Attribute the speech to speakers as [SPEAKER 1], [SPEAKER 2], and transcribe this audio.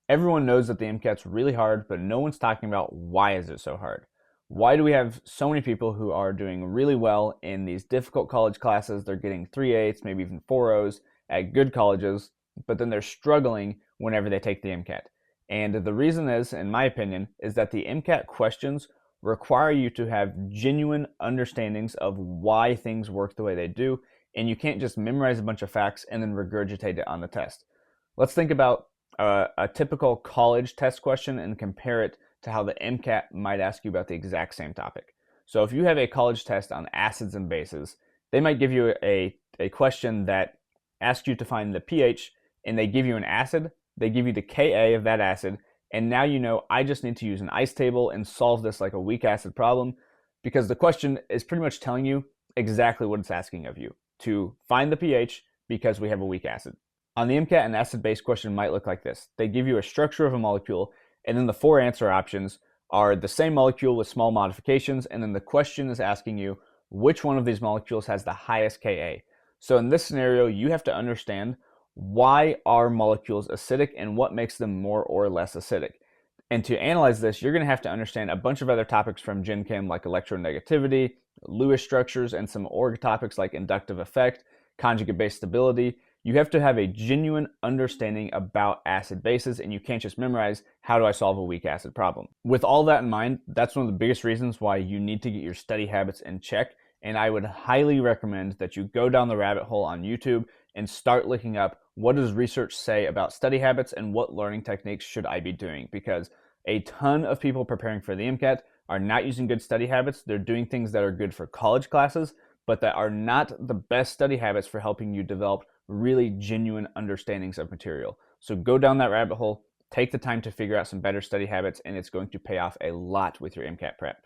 [SPEAKER 1] Everyone knows that the MCAT's really hard, but no one's talking about why is it so hard. Why do we have so many people who are doing really well in these difficult college classes? They're getting 3.8s, maybe even 4.0s at good colleges, but then they're struggling whenever they take the MCAT. And the reason is, in my opinion, is that the MCAT questions require you to have genuine understandings of why things work the way they do, and you can't just memorize a bunch of facts and then regurgitate it on the test. Let's think about a typical college test question and compare it to how the MCAT might ask you about the exact same topic. So if you have a college test on acids and bases, they might give you a question that asks you to find the pH, and they give you an acid, they give you the Ka of that acid, and now you know I just need to use an ice table and solve this like a weak acid problem, because the question is pretty much telling you exactly what it's asking of you, to find the pH because we have a weak acid. On the MCAT, an acid-base question might look like this. They give you a structure of a molecule, and then the four answer options are the same molecule with small modifications, and then the question is asking you which one of these molecules has the highest Ka. So in this scenario, you have to understand why are molecules acidic and what makes them more or less acidic. And to analyze this, you're going to have to understand a bunch of other topics from Gen Chem like electronegativity, Lewis structures, and some org topics like inductive effect, conjugate base stability. You have to have a genuine understanding about acid bases, and you can't just memorize, how do I solve a weak acid problem? With all that in mind, that's one of the biggest reasons why you need to get your study habits in check, and I would highly recommend that you go down the rabbit hole on YouTube and start looking up what does research say about study habits and what learning techniques should I be doing, because a ton of people preparing for the MCAT are not using good study habits. They're doing things that are good for college classes, but that are not the best study habits for helping you develop really genuine understandings of material. So go down that rabbit hole, take the time to figure out some better study habits, and it's going to pay off a lot with your MCAT prep.